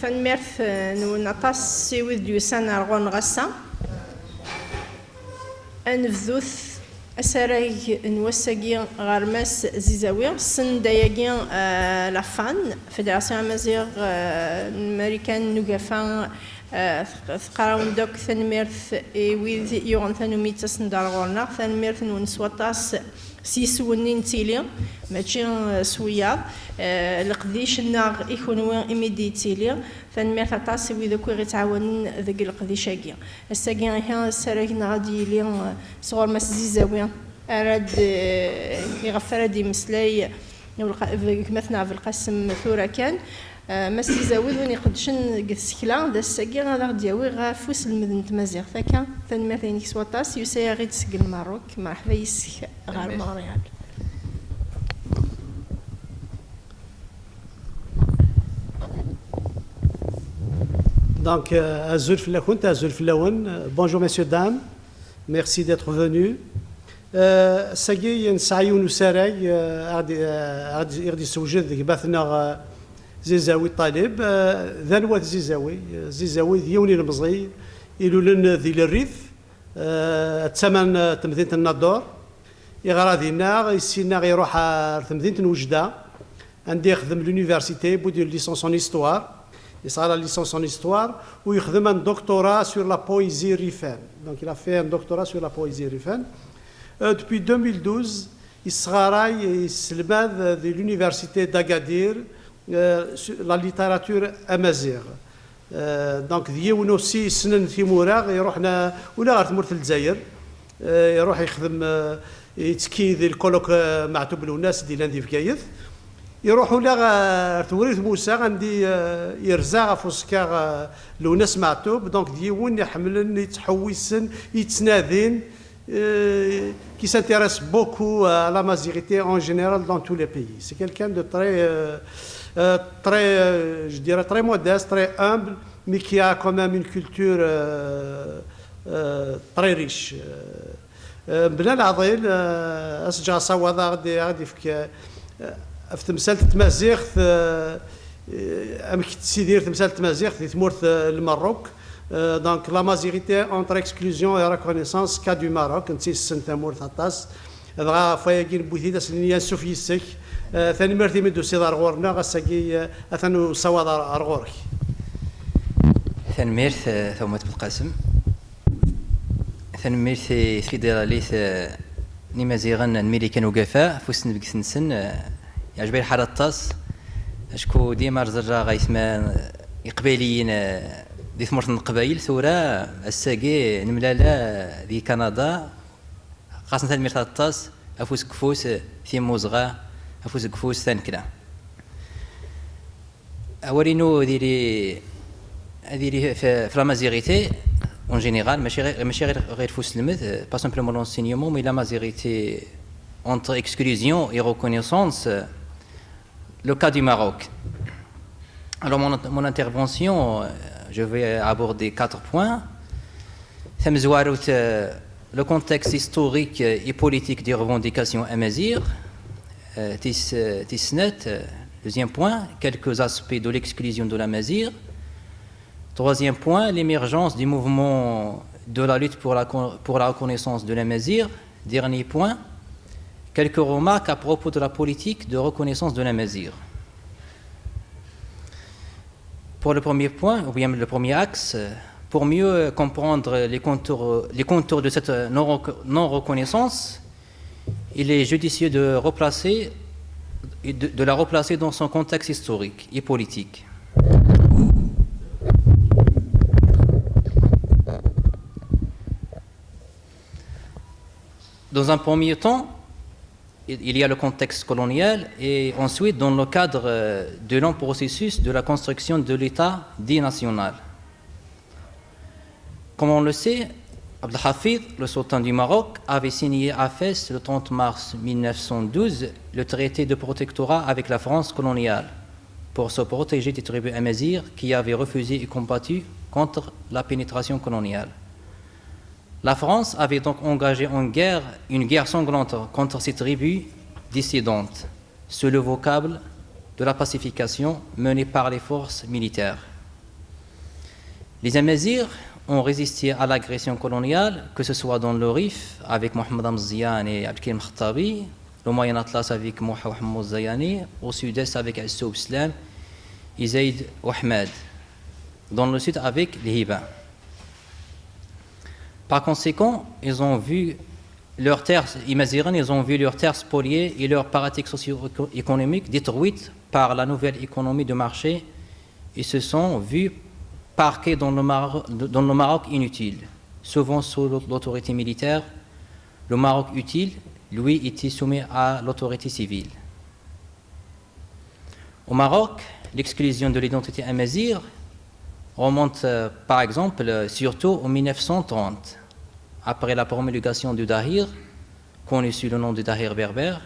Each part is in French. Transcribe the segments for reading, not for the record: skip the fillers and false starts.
فنمرث نطاس سيوذ ديوسان أرغون غسا أنفذوث أسراج نوسجي غرمس زيزاوي سن دايجين لافان فدراسيون مزيغ أمريكان نوغافان ثقراون دوك ثنمرث ويذ يوغن ثنوميت سندار غورنا ثنمرث نونسوطاس سيسونين تيلي ماشي سويا القديش الناغ يكونوا إميدي تيلي ثنمرث طاس ويذ كوي غيتعاون ذاك القديشاكي الساكي هي سراكنا غادي لي صغور ماس زيزاوي أراد يغفر دي مسلاي مثنى في القسم ثورة كان ماسي زاوي وني قدشن سكلا دا الساكي غادا دياوي غا فوس المدن تمازيغ ثاكا ثنمرث سواطاس يسايا غير تسكن الماروك مرحبا يسك غير ماريال Donc, Azul Flaoun, bonjour messieurs, dames, merci d'être venus. ساقي نسعيو نساري غادي سوجد باثنا زيزاوي طالب ذنوات زيزاوي ديوني المزغي إلو لن ذي الريف الثمن تمدينة النضور يغرى دينا يسينا يروح تمدينة وجدة عندي يخدم لونيفرسيتي بودي ليسونس اون هيستوار يصير ليسونس اون هيستوار ويخدم ان دكتوراه سور لا بويزي ريفان دونك il a fait un doctorat sur la poésie rifane. Depuis 2012, il sera de l'université d'Agadir la littérature amazigh. Donc, il y a aussi سنن في موراغ يروحنا ولا غير تمرت الجزائر يروح يخدم يتكيد الكولوك معتوب الناس ديال لاندي في كايث يروحوا لا توريث موسى غندي يرزع فوسكا لوناس معتوب دونك ديون يحملن يتحوسن يتنادين qui s'intéresse beaucoup à la mazirité en général dans tous les pays. C'est quelqu'un de je dirais très modeste, très humble, mais qui a quand même une culture très riche. بلا العضيل أسجع صوضا غادي في تمثال تمازيغ أمك تسيدير تمثال تمازيغ في ثمورث المروك. Donc la mazirité entre exclusion et reconnaissance cas du Maroc نسي السنتامور ثاطاس دغا فايقين بوثيدا سنيا سوفيسك ثاني مرتي مدو سيدار غورنا غساكي اثنو صواد ارغورك ثاني ميرث ثومت بالقاسم ثاني ميرث فيدراليث نمازيغن الميريكان وقفا فوسن بكسنسن يعجبني الحالة الطاس اشكو ديما رزرا غايثمان إقباليين دي ثمرت القبائل ثورة الساقي نملالا دي كندا خاصة ثاني ميرث الطاس أفوس كفوس في موزغا أفوس كفوس ثاني كلا أورينو ديري في لا مازيغيتي اون جينيرال ماشي غير فوس المذ با سامبلومون لونسينيومون مي لا مازيغيتي entre exclusion et reconnaissance le cas du Maroc. Alors mon intervention je vais aborder 4 points. Le contexte historique et politique des revendications amazighes. Deuxième point, quelques aspects de l'exclusion de l'amazigh. Troisième point, l'émergence du mouvement de la lutte pour la reconnaissance de l'amazigh. Dernier point, quelques remarques à propos de la politique de reconnaissance de l'amazigh. Pour le premier point, ou bien le premier axe, pour mieux comprendre les contours de cette non-reconnaissance, il est judicieux de la replacer dans son contexte historique et politique. Dans un premier temps, il y a le contexte colonial et ensuite dans le cadre de long processus de la construction de l'État dit national. Comme on le sait, Abdelhafid, le sultan du Maroc, avait signé à Fès le 30 mars 1912 le traité de protectorat avec la France coloniale pour se protéger des tribus amazighes qui avaient refusé et combattu contre la pénétration coloniale. La France avait donc engagé une guerre sanglante contre ces tribus dissidentes, sous le vocable de la pacification menée par les forces militaires. Les Amazirs ont résisté à l'agression coloniale, que ce soit dans le Rif avec Mohamed Amzian et Abdelkrim Khattabi, le Moyen Atlas avec Mohamed Zayani, au sud-est avec Assoub Islam et Zayd Ahmed, dans le sud avec les Hiba. Par conséquent, ils ont vu leurs terres, ils ont vu leurs terres spoliées et leurs pratiques socio-économiques détruites par la nouvelle économie de marché et se sont vus parqués dans le Maroc inutile, souvent sous l'autorité militaire. Le Maroc utile, lui, était soumis à l'autorité civile. Au Maroc, l'exclusion de l'identité amazigh remonte, par exemple, surtout en 1930, après la promulgation du Dahir, connu sous le nom de Dahir berbère,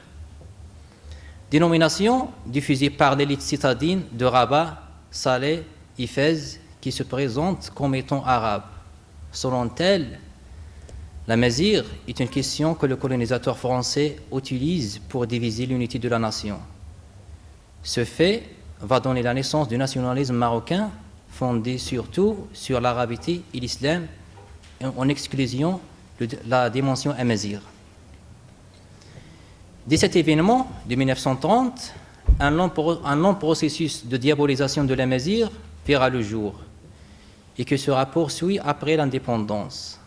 dénomination diffusée par l'élite citadine de Rabat, Salé et Fès, qui se présente comme étant arabe. Selon elle, l'amazigh est une question que le colonisateur français utilise pour diviser l'unité de la nation. Ce fait va donner la naissance du nationalisme marocain, fondé surtout sur l'arabité et l'islam, en exclusion de la dimension amazigh. Dès cet événement de 1930, un long processus de diabolisation de l'amazigh verra le jour et qui sera poursuivi après l'indépendance.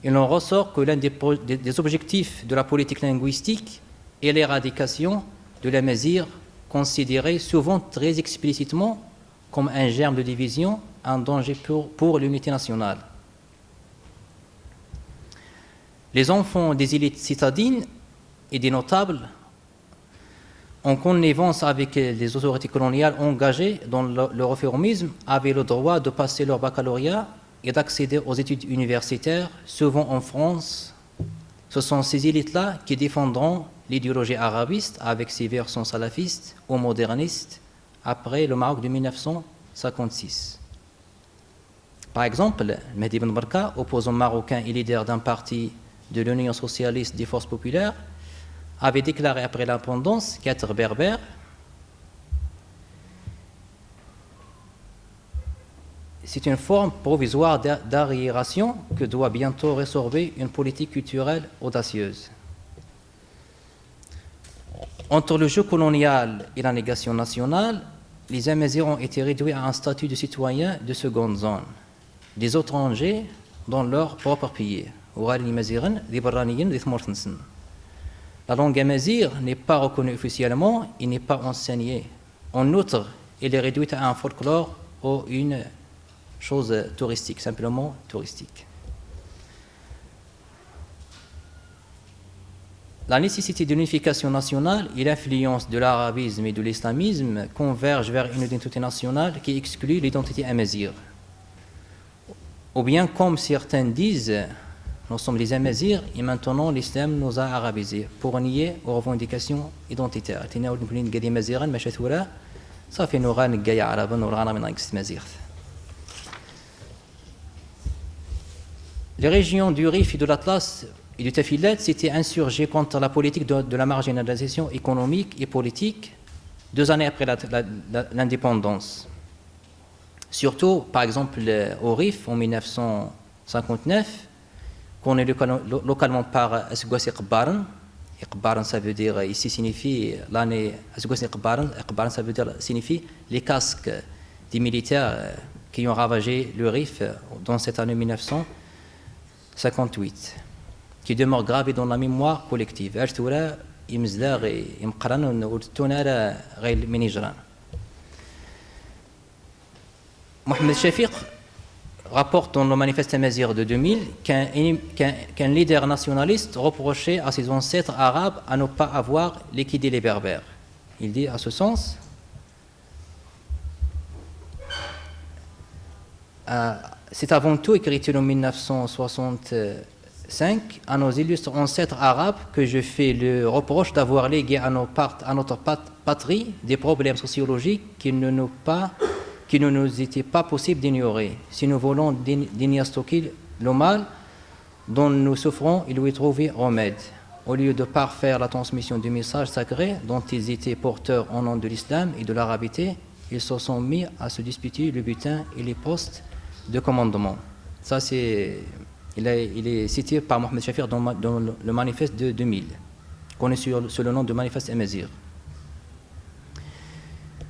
Il en ressort que l'un des objectifs de la politique linguistique est l'éradication de l'amazigh, considéré souvent très explicitement comme un germe de division, un danger pour l'unité nationale. Les enfants des élites citadines et des notables, en connivence avec les autorités coloniales engagées dans le réformisme, avaient le droit de passer leur baccalauréat et d'accéder aux études universitaires, souvent en France. Ce sont ces élites-là qui défendront l'idéologie arabiste avec ses versions salafistes ou modernistes après le Maroc de 1956. Par exemple, Mehdi Ben Barka, opposant marocain et leader d'un parti de l'Union socialiste des forces populaires, avait déclaré après l'indépendance qu'être berbère c'est une forme provisoire d'arriération que doit bientôt résorber une politique culturelle audacieuse. Entre le jeu colonial et la négation nationale, les Amazighs ont été réduits à un statut de citoyens de seconde zone, des étrangers dans leur propre pays. La langue amazigh n'est pas reconnue officiellement et n'est pas enseignée. En outre, elle est réduite à un folklore ou une chose touristique, simplement touristique. La nécessité de l'unification nationale et l'influence de l'arabisme et de l'islamisme convergent vers une identité nationale qui exclut l'identité amazigh. Ou bien, comme certains disent, nous sommes les Amazighs et maintenant l'islam nous a arabisés pour nier aux revendications identitaires. Les régions du Rif et de l'Atlas et du Tafilat s'étaient insurgées contre la politique de la marginalisation économique et politique 2 années après l'indépendance. Surtout, par exemple, au Rif en 1959, connu localement par Asgouassi Qbaran. Qbaran, ça veut dire, ici signifie l'année Asgouassi Qbaran. Qbaran, ça veut dire, signifie les casques des militaires qui ont ravagé le Rif dans cette année 1958, qui demeure gravé dans la mémoire collective. Mohamed Shafiq rapporte dans le manifeste amazigh de 2000 qu'un leader nationaliste reprochait à ses ancêtres arabes à ne pas avoir liquidé les berbères. Il dit à ce sens, c'est avant tout écrit en 1965 à nos illustres ancêtres arabes que je fais le reproche d'avoir légué à notre patrie des problèmes sociologiques qui ne nous était pas possible d'ignorer. Si nous voulons diagnostiquer le mal dont nous souffrons et lui trouver remède. au lieu de parfaire la transmission du message sacré dont ils étaient porteurs au nom de l'islam et de l'arabité, ils se sont mis à se disputer le butin et les postes de commandement. Ça, il est cité par Mohamed Shafir dans le manifeste de 2000, connu sous le nom de manifeste Amazigh.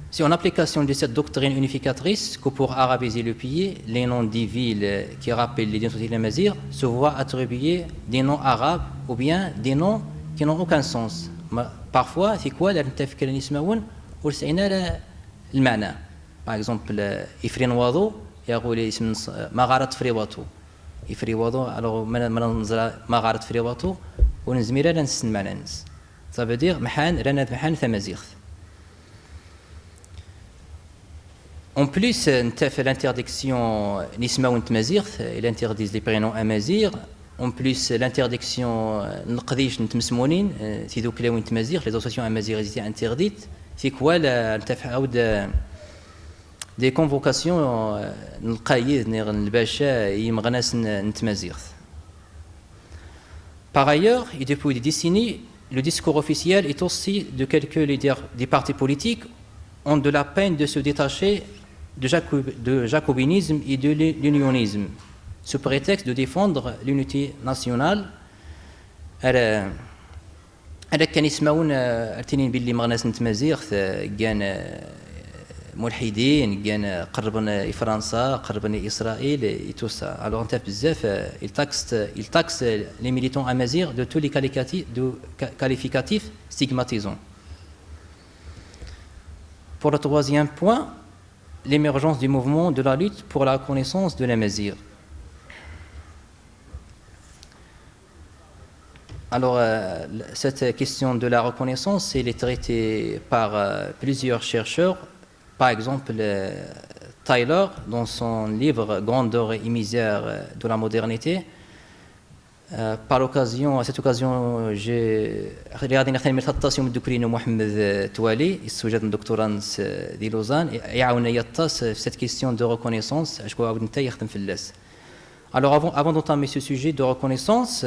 C'est en application de cette doctrine unificatrice que pour arabiser le pays, les noms des villes qui rappellent l'identité des Mazirs se voient attribuer des noms arabes ou bien des noms qui n'ont aucun sens. Parfois, c'est quoi par exemple, Ifrin Wado, يقول اسم مغارة فريواتو يفريواتو alors مننزل مغارة فريواتو ونزميرا لنسن معنانس ça veut dire محان رنات محان ثمازيغ. En plus, l'interdiction Nisma Tmazigh, il interdit les prénoms amazigh. En plus, l'interdiction Nqdish Ntmsmounin, si donc les Tmazigh, les associations amazighes étaient interdites. C'est quoi des convocations Nqaïd, Nbacha, Imranas Ntmazigh. Par ailleurs, et depuis des décennies, le discours officiel est aussi de quelques leaders des partis politiques ont de la peine de se détacher de jacobinisme et de l'unionisme, sous prétexte de défendre l'unité nationale. كان يسمعون التنين باللي مغناس نتمازيغ كان ملحدين كان قربنا فرنسا قربنا إسرائيل et tout ça. Alors on tape بزاف il taxe les militants amazirs de tous les qualificatifs stigmatisants. Pour le troisième point, l'émergence du mouvement de la lutte pour la reconnaissance de l'Amazigh. Alors, cette question de la reconnaissance, elle est traitée par plusieurs chercheurs. Par exemple, Taylor, dans son livre Grandeur et misère de la modernité, à cette occasion, j'ai regardé une méditation de Dr. Mohamed Touali, sujet de doctorat de Lausanne, et cette question de reconnaissance. Alors, avant d'entamer ce sujet de reconnaissance,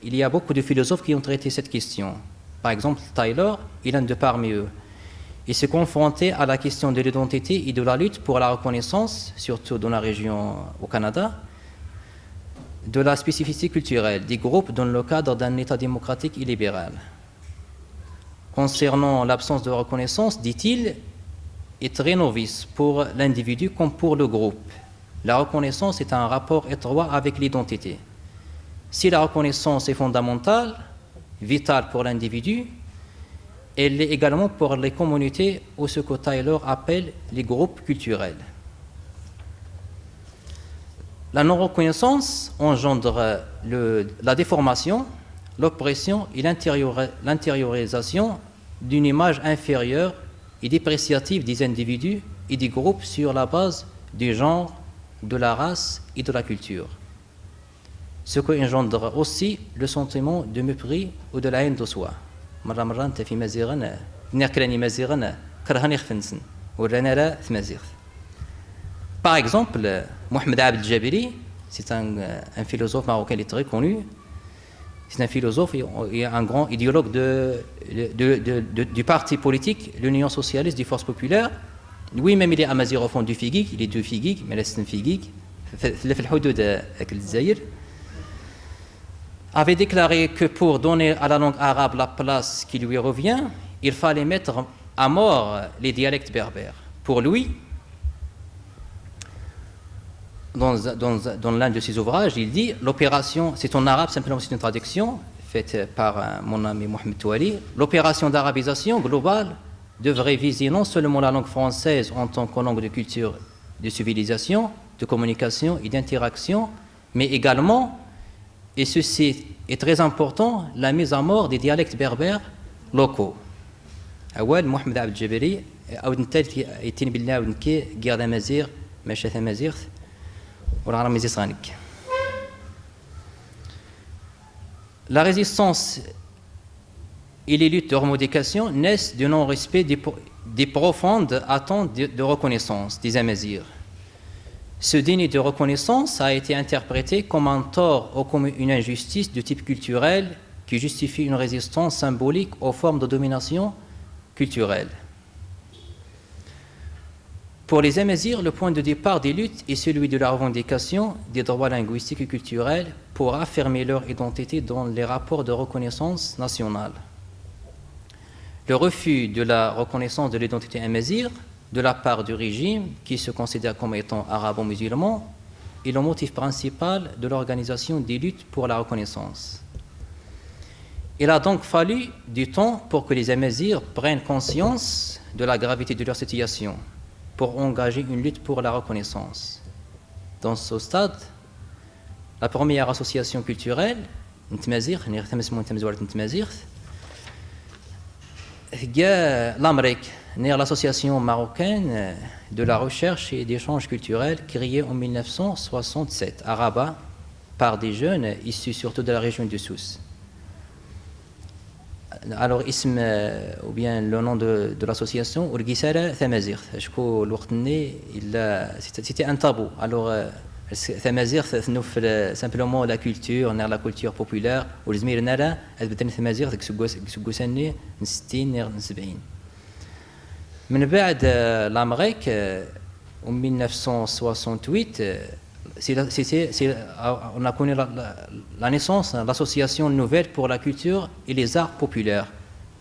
il y a beaucoup de philosophes qui ont traité cette question. Par exemple, Taylor, il est un de parmi eux. Il s'est confronté à la question de l'identité et de la lutte pour la reconnaissance, surtout dans la région au Canada, de la spécificité culturelle des groupes dans le cadre d'un État démocratique et libéral. Concernant l'absence de reconnaissance, dit-il, est très novice pour l'individu comme pour le groupe. La reconnaissance est un rapport étroit avec l'identité. Si la reconnaissance est fondamentale, vitale pour l'individu, elle l'est également pour les communautés ou ce que Taylor appelle les groupes culturels. La non-reconnaissance engendre la déformation, l'oppression et l'intériorisation d'une image inférieure et dépréciative des individus et des groupes sur la base du genre, de la race et de la culture. Ce qui engendre aussi le sentiment de mépris ou de la haine de soi. Par exemple, Mohamed Abd Jabiri, c'est un philosophe marocain très connu. C'est un philosophe et un grand idéologue du parti politique, l'Union socialiste des forces populaires. Lui-même, il est amazigh au fond du Figig, il est de Figig, mais c'est un Figig, avait déclaré que pour donner à la langue arabe la place qui lui revient, il fallait mettre à mort les dialectes berbères. Pour lui, dans l'un de ses ouvrages, il dit l'opération, c'est en arabe, simplement c'est une traduction faite par mon ami Mohamed Touali, l'opération d'arabisation globale devrait viser non seulement la langue française en tant que langue de culture, de civilisation, de communication et d'interaction, mais également, et ceci est très important, la mise à mort des dialectes berbères locaux. أول محمد عبد الجبري أو نتالت يتين بالله ونكي جير أمازيغ مشات أمازيغ ولا رمزي صانك. La résistance et les luttes de revendication naissent du non-respect des profondes attentes de reconnaissance des Amazirs. Ce déni de reconnaissance a été interprété comme un tort ou comme une injustice de type culturel qui justifie une résistance symbolique aux formes de domination culturelle. Pour les Amazirs, le point de départ des luttes est celui de la revendication des droits linguistiques et culturels pour affirmer leur identité dans les rapports de reconnaissance nationale. Le refus de la reconnaissance de l'identité amazigh de la part du régime, qui se considère comme étant arabo-musulman, est le motif principal de l'organisation des luttes pour la reconnaissance. Il a donc fallu du temps pour que les Amazirs prennent conscience de la gravité de leur situation, pour engager une lutte pour la reconnaissance. Dans ce stade, la première association culturelle, l'Amérique, l'association marocaine de la recherche et d'échange culturel créée en 1967 à Rabat par des jeunes issus surtout de la région de Sousse. Alors, ou bien le nom de l'association, Urgisara Thamazigh. C'était un tabou. Alors, Thamazigh, c'est simplement la culture populaire. Ou les Mirnara, elle بدنا Thamazigh qui سنة 60 70. من بعد l'Amérique, en 1968, on a connu la naissance de l'association nouvelle pour la culture et les arts populaires.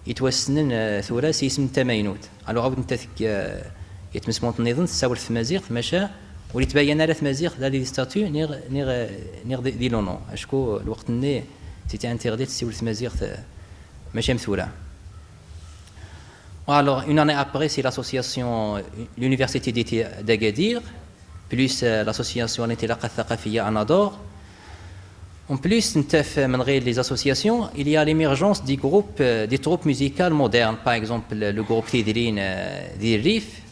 يتوسنن ثلاثي اسم التماينوت. alors عاود انت يتمسمون النظام تساول في مزيغ ماشا وليتبين على مزيغ لا لي ستاتيو نير دي لونو اشكو الوقت ني سيتي انترديت تساول في مزيغ ماشي مثوله. Alors, une année après, c'est l'université d'été d'Agadir, plus l'association Intilaqa Thaqafiyya Anador. En plus, les associations, il y a l'émergence des troupes musicales modernes, par exemple le groupe Tidrin d'Irrif,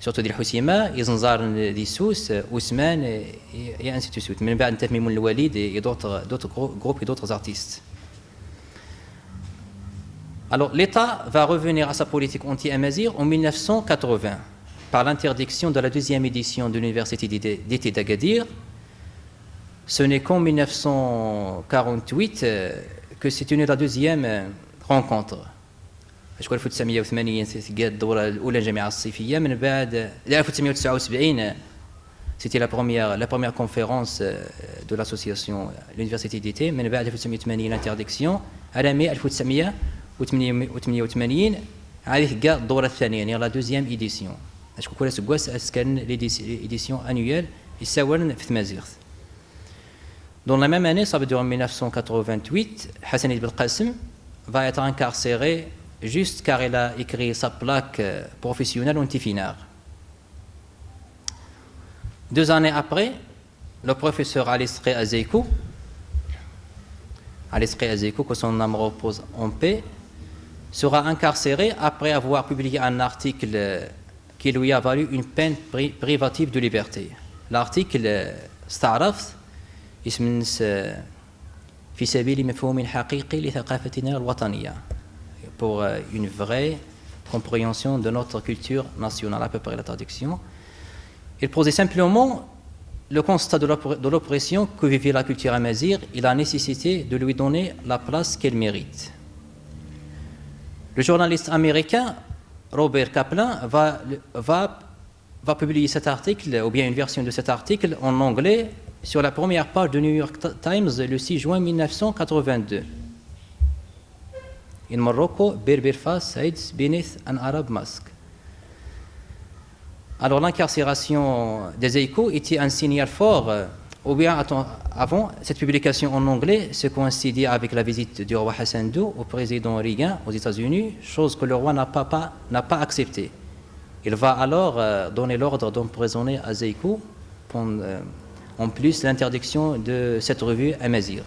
surtout d'Il Houssima, Izanzar d'Issous, Ousmane, et ainsi de suite. Mais بعد Mimoun Walid et d'autres groupes et d'autres artistes. Alors, l'État va revenir à sa politique anti-amazigh en 1980 par l'interdiction de la deuxième édition de l'université d'été d'Agadir. Ce n'est qu'en 1948 que s'est tenue la deuxième rencontre. شكون 1980 تلقى الدورة الأولى الجامعة الصيفية من بعد 1979 c'était la première conférence de l'association l'université d'été من بعد 1980 l'interdiction على mai 1988 هذه كاع الدورة الثانية يعني la deuxième édition. شكون كل سكواس كان l'édition annuelle يساون في تمازيغ. Dans la même année, ça veut dire en 1988, Hassan Ibn Qasim va être incarcéré juste car il a écrit sa plaque professionnelle anti-finard. 2 années après, le professeur Alisri Azeikou, que son âme repose en paix, sera incarcéré après avoir publié un article qui lui a valu une peine privative de liberté. L'article Sta'raf اسم الناس في سبيل مفهوم حقيقي لثقافتنا الوطنية pour une vraie compréhension de notre culture nationale, à peu près la traduction. Il posait simplement le constat de l'oppression que vivait la culture amazigh et la nécessité de lui donner la place qu'elle mérite. Le journaliste américain Robert Kaplan va publier cet article, ou bien une version de cet article en anglais, sur la première page du New York Times le 6 juin 1982. In Morocco, Berber face hides beneath an Arab mask. Alors l'incarcération des Eiko était un signal fort, ou bien avant cette publication en anglais se coïncidait avec la visite du roi Hassan II au président Reagan aux États-Unis, chose que le roi n'a pas acceptée. Il va alors donner l'ordre d'emprisonner Azeikou en plus l'interdiction de cette revue amazigh.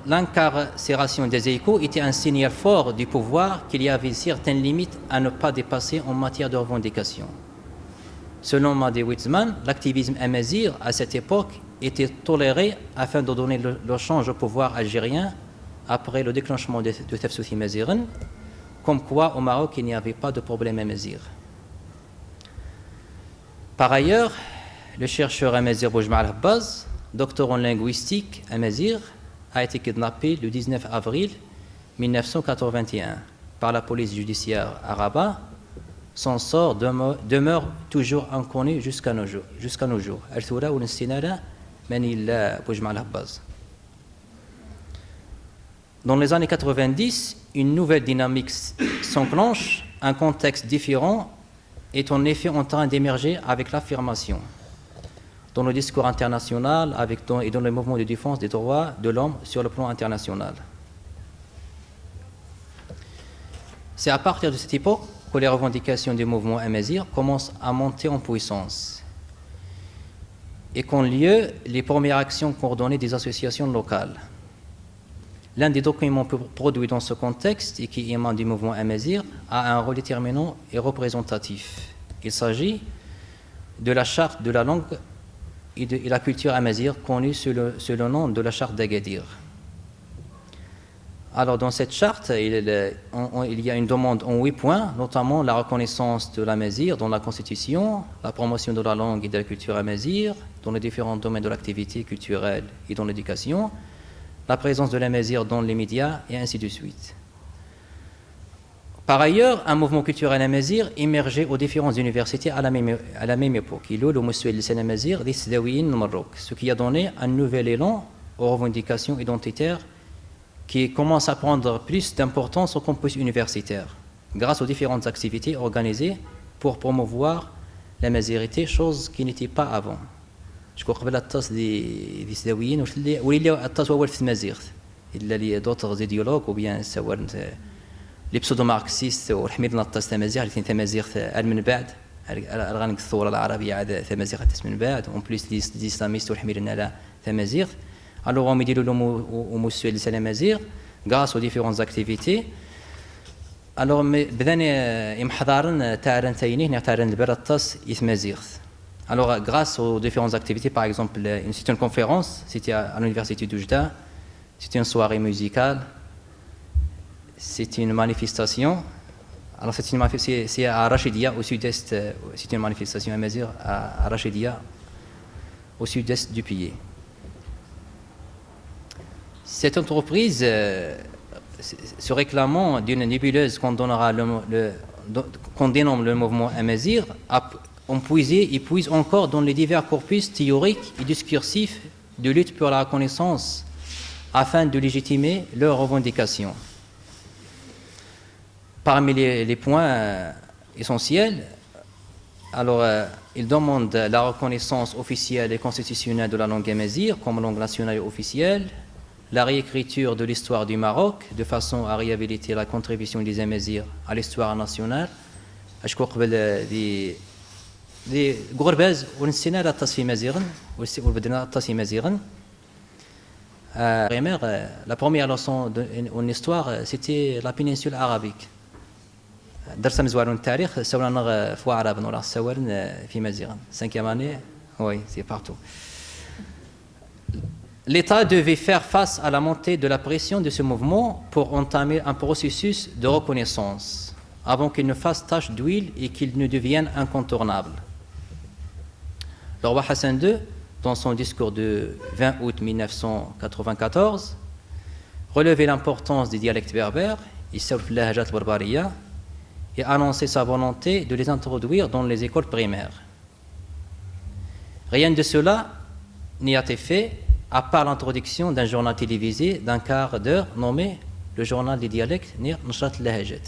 L'incarcération des Eiko était un signal fort du pouvoir qu'il y avait certaines limites à ne pas dépasser en matière de revendication. Selon Madi Witzman, l'activisme amazigh à cette époque était toléré afin de donner le change au pouvoir algérien après le déclenchement de Tafsouthi Maziran, comme quoi au Maroc il n'y avait pas de problème amazigh. Par ailleurs, le chercheur Amazigh Boujma al-Habbaz docteur en linguistique amazigh, a été kidnappé le 19 avril 1981 par la police judiciaire arabe. Son sort demeure toujours inconnu jusqu'à nos jours. Dans les années 90, une nouvelle dynamique s'enclenche, un contexte différent est en effet en train d'émerger avec l'affirmation dans le discours international et dans le mouvement de défense des droits de l'homme sur le plan international. C'est à partir de cette époque que les revendications du mouvement amazigh commencent à monter en puissance et qu'ont lieu les premières actions coordonnées des associations locales. L'un des documents produits dans ce contexte et qui émane du mouvement amazigh a un rôle déterminant et représentatif. Il s'agit de la charte de la langue et la culture amazigh connue sous le nom de la charte d'Agadir. Alors dans cette charte, il y a une demande en 8 points, notamment la reconnaissance de l'amazigh dans la Constitution, la promotion de la langue et de la culture amazigh dans les différents domaines de l'activité culturelle et dans l'éducation, la présence de l'amazigh dans les médias et ainsi de suite. Par ailleurs, un mouvement culturel amazigh émergeait aux différentes universités à la même époque, ce qui a donné un nouvel élan aux revendications identitaires qui commencent à prendre plus d'importance au campus universitaire, grâce aux différentes activités organisées pour promouvoir l'amazighité, chose qui n'était pas avant. Je crois que les Sidawiyin ou d'autres idéologues ou bien les pseudo-marxistes والحمير نطاس تمازيغ اللي تمازيغ من بعد الغنك الثورة العربية عاد تمازيغ من بعد اون بليس لي اسلاميست والحمير لا تمازيغ alors on يديروا لهم ومسؤول للتمازيغ grâce aux différentes activités alors بداني محضرن تاعرن تايني هنا تاعرن البرطاس يتمازيغ alors grâce aux différentes activités par exemple c'était une conférence c'était à l'université d'Oujda c'était une soirée musicale. C'est une manifestation. Alors c'est à Rachidia au sud-est. C'est une manifestation amazigh à Rachidia au sud-est du pays. Cette entreprise, se réclamant d'une nébuleuse qu'on dénomme le mouvement amazigh, puise encore dans les divers corpus théoriques et discursifs de lutte pour la reconnaissance afin de légitimer leurs revendications. Parmi les points essentiels, alors il demande la reconnaissance officielle et constitutionnelle de la langue amazigh comme langue nationale et officielle, la réécriture de l'histoire du Maroc de façon à réhabiliter la contribution des Amazighs à l'histoire nationale. أشكو قبل دي غرباز ونسينا لا تصفي مزيغن وبدنا تصفي مزيغن. La première leçon en histoire, c'était la péninsule arabique. درسنا مزوارون التاريخ سوينا في عرب ولا سوارن في مزيغن 5e année oui c'est partout. L'État devait faire face à la montée de la pression de ce mouvement pour entamer un processus de reconnaissance avant qu'il ne fasse tache d'huile et qu'il ne devienne incontournable. Le roi Hassan II, dans son discours de 20 août 1994, relevait l'importance des dialectes berbères et annonçait sa volonté de les introduire dans les écoles primaires. Rien de cela n'y a été fait à part l'introduction d'un journal télévisé d'un quart d'heure nommé le journal des dialectes Nir Nshrat Lahajet.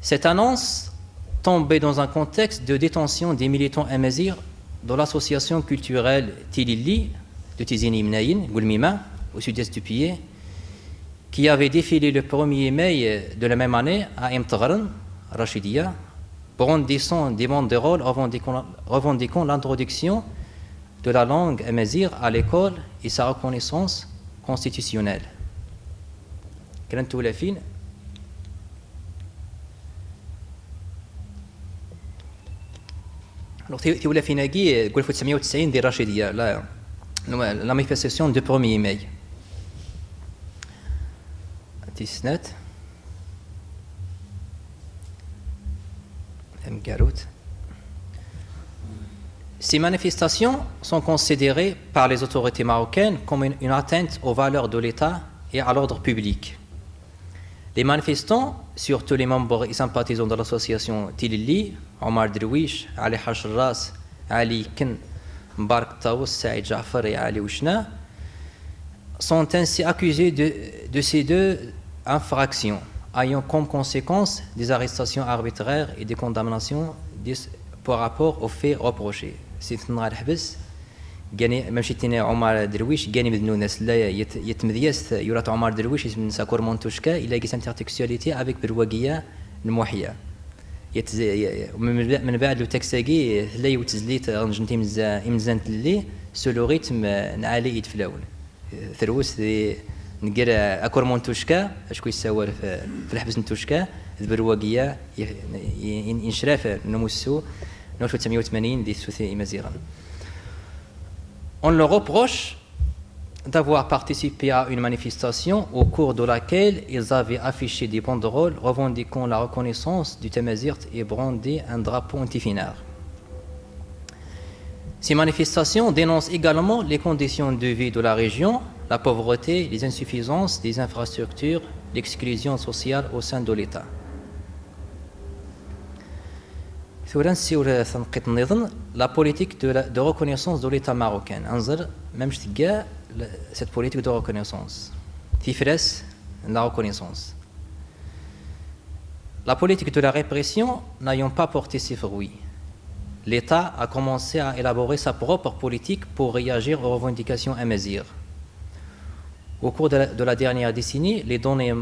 Cette annonce tombait dans un contexte de détention des militants amazighs dans l'association culturelle Tilili de Tizini Mnaïn, Goulmima, au sud-est du pays, qui avait défilé le 1er mai de la même année à Imtagran, Rachidia, brandissant des banderoles revendiquant l'introduction de la langue amazigh à l'école et sa reconnaissance constitutionnelle. كانت فين تولى في ناقي قول 1990 ديال رشيديه لا manifestation du 1er mai. تسنات ام كاروت Ces manifestations sont considérées par les autorités marocaines comme une atteinte aux valeurs de l'État et à l'ordre public. Les manifestants, surtout les membres et sympathisants de l'association Tilili, Omar Drouish, Ali Hachras, Ali Ken, Mbarak Taous, Saïd Jafar et Ali Ouchna, sont ainsi accusés de ces deux infractions, ayant comme conséquence des arrestations arbitraires et des condamnations par rapport aux faits reprochés. C'est un الحبس جاني مشيتني عمر درويش جاني من الناس لا يتمديس يرات عمر درويش من ساكور مونتوشكا الى جيس انترتكسواليتي افيك برواقيه الموحيه من بعد لو تكساكي لا يوتزليت رنجنتي مزانت اللي سولوريتم نعالي يدفلاون ثروس نقرا اكور مونتوشكا اشكو يساور في الحبس نتوشكا برواقيه انشراف نموسو 1980 دي سوثي مزيران. On leur reproche d'avoir participé à une manifestation au cours de laquelle ils avaient affiché des banderoles revendiquant la reconnaissance du Tamazirt et brandi un drapeau antifinard. Ces manifestations dénoncent également les conditions de vie de la région, la pauvreté, les insuffisances des infrastructures, l'exclusion sociale au sein de l'État. La politique de reconnaissance de l'État marocain. Même cette politique de reconnaissance. La reconnaissance. La politique de la répression n'ayant pas porté ses fruits, l'État a commencé à élaborer sa propre politique pour réagir aux revendications amazirs. Au cours de la dernière décennie, les données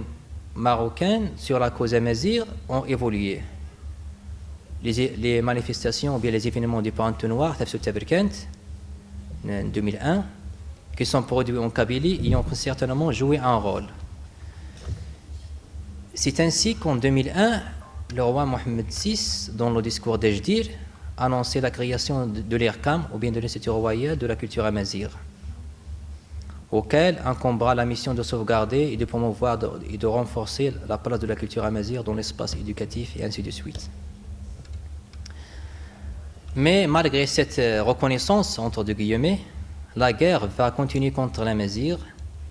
marocaines sur la cause amazir ont évolué. Les manifestations ou bien les événements du Printemps Noir, Tafsou Taberkent, en 2001, qui sont produits en Kabylie, y ont certainement joué un rôle. C'est ainsi qu'en 2001, le roi Mohamed VI, dans le discours d'Ejdir, a annoncé la création de l'IRCAM, ou bien de l'Institut royal de la culture amazir, auquel incombera la mission de sauvegarder et de promouvoir et de renforcer la place de la culture amazir dans l'espace éducatif et ainsi de suite. Mais malgré cette reconnaissance, entre deux guillemets, la guerre va continuer contre l'amazir,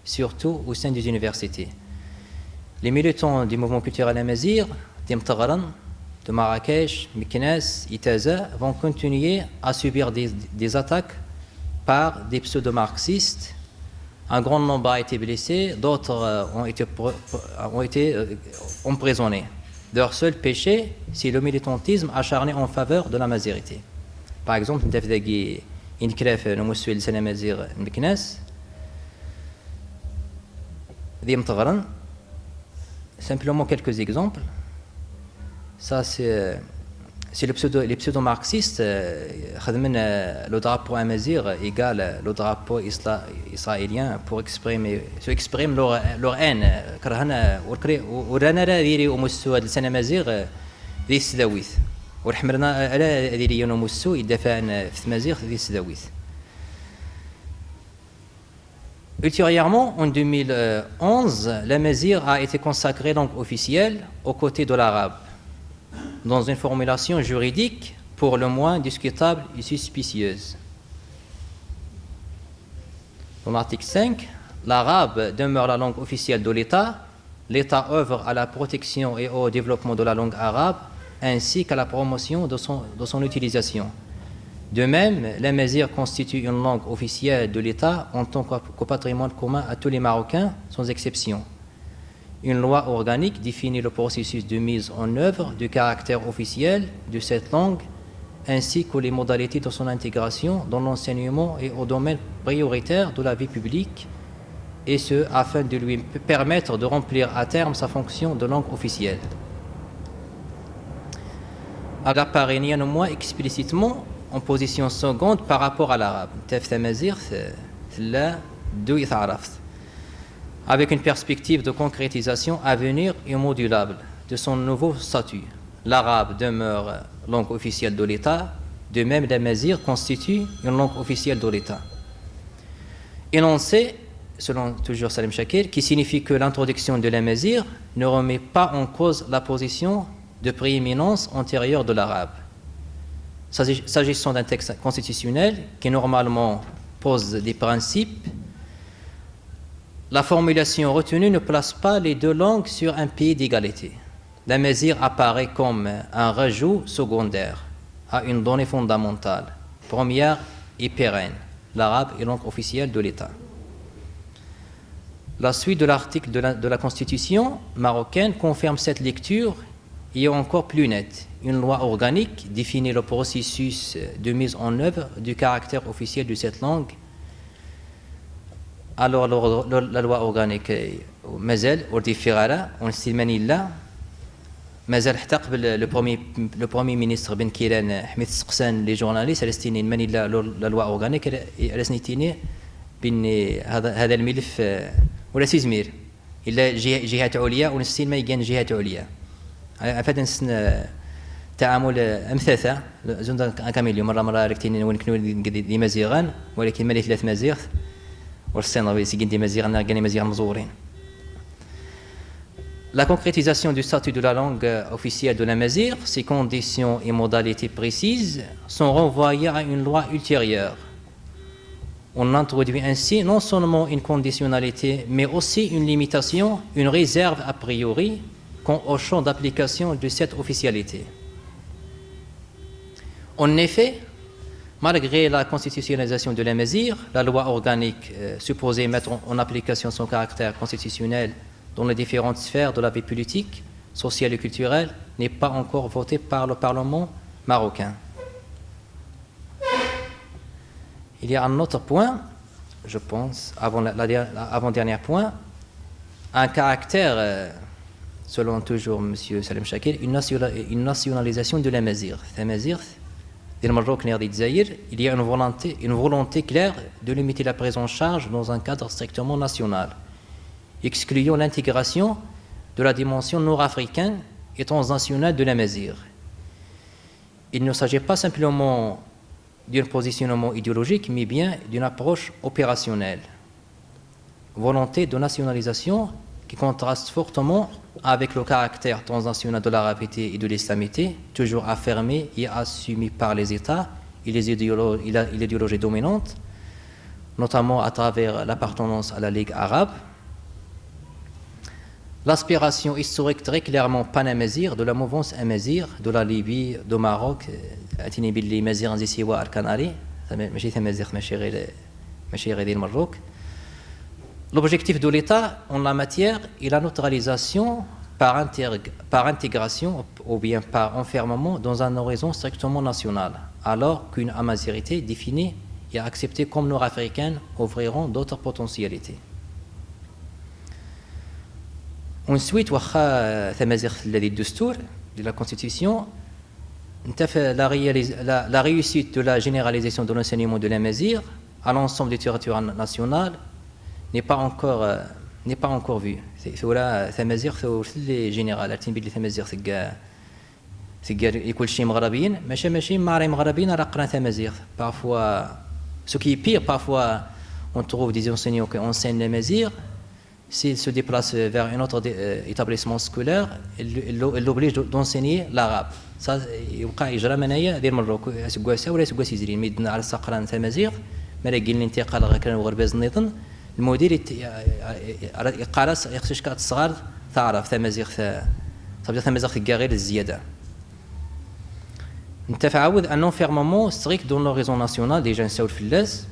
surtout au sein des universités. Les militants du mouvement culturel amazir, d'Imtagharan, de Marrakech, Meknès, Itaza, vont continuer à subir des attaques par des pseudo-marxistes. Un grand nombre a été blessé, d'autres ont été emprisonnés. Leur seul péché, c'est le militantisme acharné en faveur de la mazérité. Par exemple, simplement quelques exemples. Ça, c'est les pseudo-marxistes. Le drapeau amazir égale le drapeau israélien pour se exprimer leur haine. Ultérieurement, en 2011, l'amazir a été consacrée langue officielle aux côtés de l'arabe, dans une formulation juridique pour le moins discutable et suspicieuse. Dans l'article 5, l'arabe demeure la langue officielle de l'État. L'État œuvre à la protection et au développement de la langue arabe, ainsi qu'à la promotion de son utilisation. De même, l'amazir constitue une langue officielle de l'État en tant que patrimoine commun à tous les Marocains, sans exception. Une loi organique définit le processus de mise en œuvre du caractère officiel de cette langue, ainsi que les modalités de son intégration dans l'enseignement et au domaine prioritaire de la vie publique, et ce, afin de lui permettre de remplir à terme sa fonction de langue officielle. Elle apparaît néanmoins explicitement en position seconde par rapport à l'arabe, avec une perspective de concrétisation à venir et modulable de son nouveau statut. L'arabe demeure langue officielle de l'État, de même l'amazir constitue une langue officielle de l'État. Énoncé, selon toujours Salim Shakir, qui signifie que l'introduction de l'amazir ne remet pas en cause la position de prééminence antérieure de l'arabe. s'agissant d'un texte constitutionnel qui normalement pose des principes, la formulation retenue ne place pas les deux langues sur un pied d'égalité. L'amazigh apparaît comme un rajout secondaire à une donnée fondamentale, première et pérenne. L'arabe est langue officielle de l'État. La suite de l'article de la Constitution marocaine confirme cette lecture et est encore plus nette. Une loi organique définit le processus de mise en œuvre du caractère officiel de cette langue. Alors la loi organique مازال ورد فيغارا ونستلماني لا مازال حتى قبل لو برومي مينيستر بن كيران حميد السقسان لي جورناليست على ستينين ماني لا لوا اورغانيك على سنيتيني بان هذا الملف ولا سيزمير الا جهات عليا ونستين ما يكان جهات عليا عفادا نسن تعامل امثاثه زون كاميليو مره ركتيني وين كنو دي مزيغان ولكن مالي ثلاث مزيغ والسنه سيكين دي مزيغ كان مزيغ مزورين. La concrétisation du statut de la langue officielle de l'amazigh, ses conditions et modalités précises sont renvoyées à une loi ultérieure. On introduit ainsi non seulement une conditionnalité, mais aussi une limitation, une réserve a priori quant au champ d'application de cette officialité. En effet, malgré la constitutionnalisation de l'amazigh, la loi organique supposée mettre en application son caractère constitutionnel dans les différentes sphères de la vie politique, sociale et culturelle, n'est pas encore votée par le Parlement marocain. Il y a un autre point, je pense, avant-dernier point, un caractère, selon toujours M. Salem Chakir, une nationalisation de l'amazigh. L'amazigh, il y a une volonté claire de limiter la prise en charge dans un cadre strictement national, excluant l'intégration de la dimension nord-africaine et transnationale de l'amazigh. Il ne s'agit pas simplement d'un positionnement idéologique, mais bien d'une approche opérationnelle. Volonté de nationalisation qui contraste fortement avec le caractère transnational de l'arabité et de l'islamité, toujours affirmé et assumé par les États et l'idéologie dominante, notamment à travers l'appartenance à la Ligue arabe. L'aspiration historique très clairement panamazigh de la mouvance amazigh de la Libye, du Maroc, أتيني باللي مازيغ نزي سوا الكناري ماشي ثمازيغ ماشي غير ديال المروك. L'objectif de l'État en la matière est la neutralisation par intégration ou bien par enfermement dans un horizon strictement national, alors qu'une amazighité définie et acceptée comme nord-africaine offriront d'autres potentialités. Ensuite, le Dustour de la Constitution, la réussite de la généralisation de l'enseignement de l'amazigh à l'ensemble du territoire national n'est pas encore vue. C'est là, l'amazigh c'est général. La تنبيل l'amazigh c'est يكل شيء مغربيين ماشي ماري مغربيين رقنا l'amazigh. Parfois, ce qui est pire, parfois on trouve des enseignants qui enseignent l'amazigh. S'il se déplace vers un autre établissement scolaire, il l'oblige d'enseigner l'arabe. Ça, يوقع يجرى منايا ديال مروك اسكواسا ولا اسكواسي زرين ميدنا على السقران تمازيغ مراكي الانتقال غير كان وغرباز النظام المدير قال يخصك كات الصغار تعرف تمازيغ تبدا تمازيغ غير الزياده. انت فعاود ان enfermement strict dans l'horizon national déjà نساو الفلاس.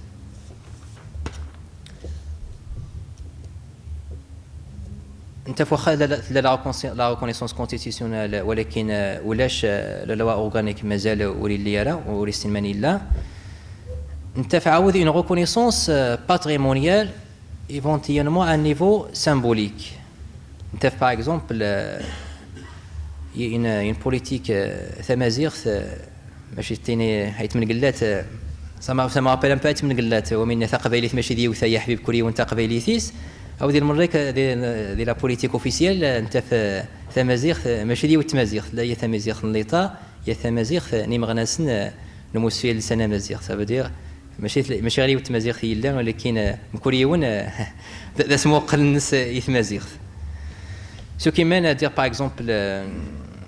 انت فواخا لا ريكونيسونس كونستيتيسيونيل ولكن ولاش لا لوا اورغانيك مازال ولي ليرا ولي سلماني لا انت فعاود une reconnaissance patrimoniale éventuellement à un niveau symbolique. انت par exemple une politique ثمازيغ ماشي تيني حيت من قلات سما رابيل ان بو من قلات ومن ثقافيليت ماشي ديو ثا حبيب كوري وانت قبيليتيس او ديال المريك ديال لا بوليتيك اوفيسيال انت في ثمازيغ ماشي ديال التمازيغ لا هي ثمازيغ ليطا يا ثمازيغ ني مغناسن المسفيل سنه مازيغ سافو ماشي غير التمازيغ هي لا ولكن مكوريون اسمو قل الناس يتمازيغ سو كي مان دير باغ اكزومبل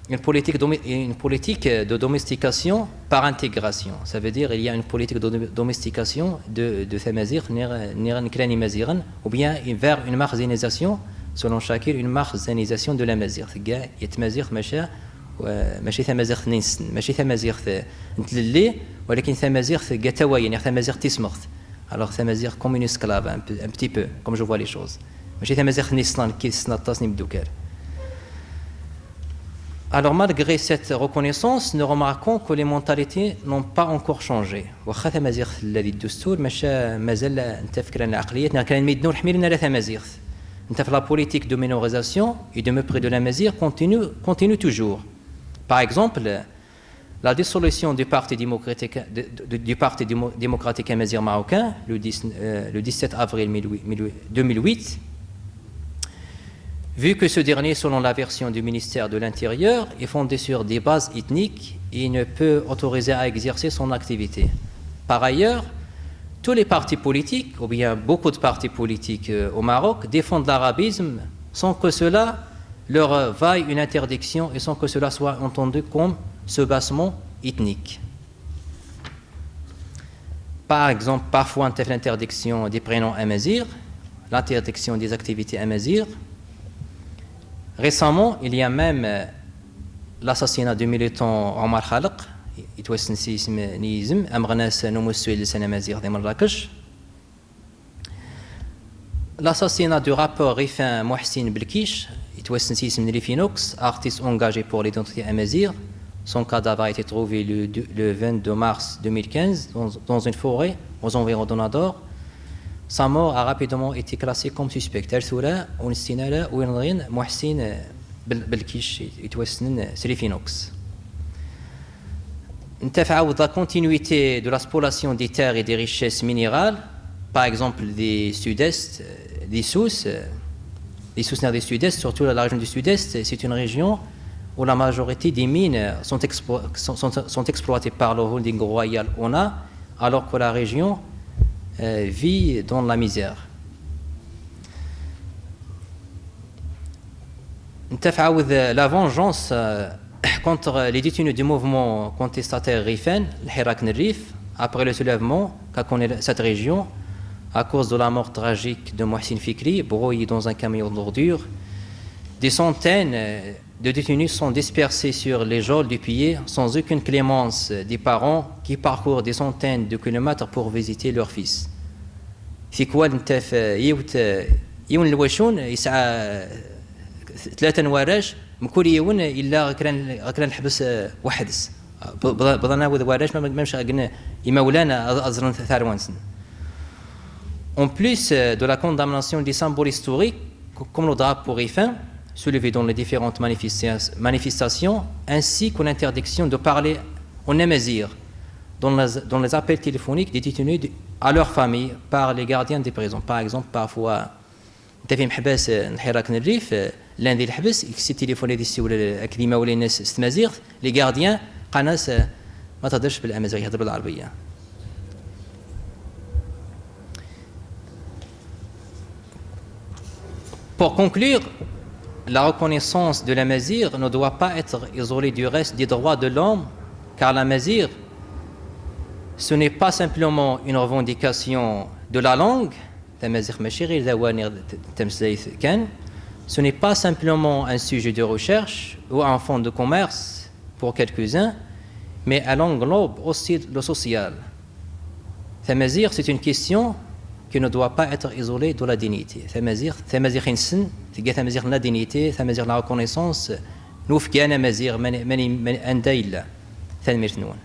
une politique de domestication par intégration. Ça veut dire qu'il y a une politique de domestication de Thamazigh, ou bien vers une marzinisation, selon chacun, une marzinisation de la Mazigh. Il y a Thamazigh ماشي تمازيغ نينسن ماشي تمازيغ نتللي ولكن تمازيغ قتاوين يعني تمازيغ تسمغ alors تمازيغ comme une esclave un petit peu comme je vois les choses ماشي تمازيغ نيسن كي سنطاسني بدوكال. Alors malgré cette reconnaissance nous remarquons que les mentalités n'ont pas encore changé واخا تمازيغ الذي الدستور مازال انت فكرنا العقليات كان ميدنو حميلنا لا تمازيغ انت في la politique de minorisation et de mépris de la Mazigh continue toujours. Par exemple, la dissolution du Parti démocratique amazigh marocain le 17 avril 2008, vu que ce dernier, selon la version du ministère de l'Intérieur, est fondé sur des bases ethniques et ne peut autoriser à exercer son activité. Par ailleurs, tous les partis politiques, ou bien beaucoup de partis politiques au Maroc, défendent l'arabisme sans que cela leur vaille une interdiction et sans que cela soit entendu comme soubassement ethnique. Par exemple, parfois l'interdiction des prénoms amazigh, l'interdiction des activités amazigh. Récemment, il y a même l'assassinat du militant Omar Khalq, l'assassinat du rappeur Rifin Mohsin Belkish, artiste engagé pour l'identité amazigh. Son cadavre a été trouvé le 22 mars 2015 dans une forêt aux environs de Nador. Sa mort a rapidement été classée comme suspecte. Mohsin Belkish Serifinox. La continuité de la spoliation des terres et des richesses minérales, par exemple des sud-est, des souteneurs des sud-est, surtout la région du sud-est, c'est une région où la majorité des mines sont exploitées par le holding royal ONA, alors que la région vit dans la misère. La vengeance contre les détenus du mouvement contestataire Rifan, le Hirak Nerif, après le soulèvement qu'a connu cette région, à cause de la mort tragique de Mohsin Fikri, brouillé dans un camion d'ordures, des centaines de détenus sont dispersés sur les geôles du pays sans aucune clémence des parents qui parcourent des centaines de kilomètres pour visiter leur fils. Fikwa نتاف يون الوشون يسعى 3 نوارش مكل يون إلا غكران الحبس وحدس بضنا وذ وارش ما مش قلنا يمولانا أزرن ثاروانسن. En plus de la condamnation des symboles historiques, comme le drapeau Rifin, soulevé dans les différentes manifestations, ainsi qu'une interdiction de parler en amazigh dans les appels téléphoniques des détenus à leur famille par les gardiens des prisons. Par exemple, parfois, l'un des الحبس يكسي تليفوني دي السيولة الكلمة ولا الناس استمازيغ les gardiens قناص ما تهضرش بالامازيغ يهضر بالعربية. Pour conclure, la reconnaissance de la Mazigh ne doit pas être isolée du reste des droits de l'homme, car la Mazigh, ce n'est pas simplement une revendication de la langue, ce n'est pas simplement un sujet de recherche ou un fonds de commerce pour quelques-uns, mais elle englobe aussi le social. La Mazigh, c'est une question qui ne doit pas être isolé de la dignité. Thamazigh insen, Thamazigh la dignité, Thamazigh la reconnaissance, nous fkana Mazigh mani anda illa. Thanmirtnoun.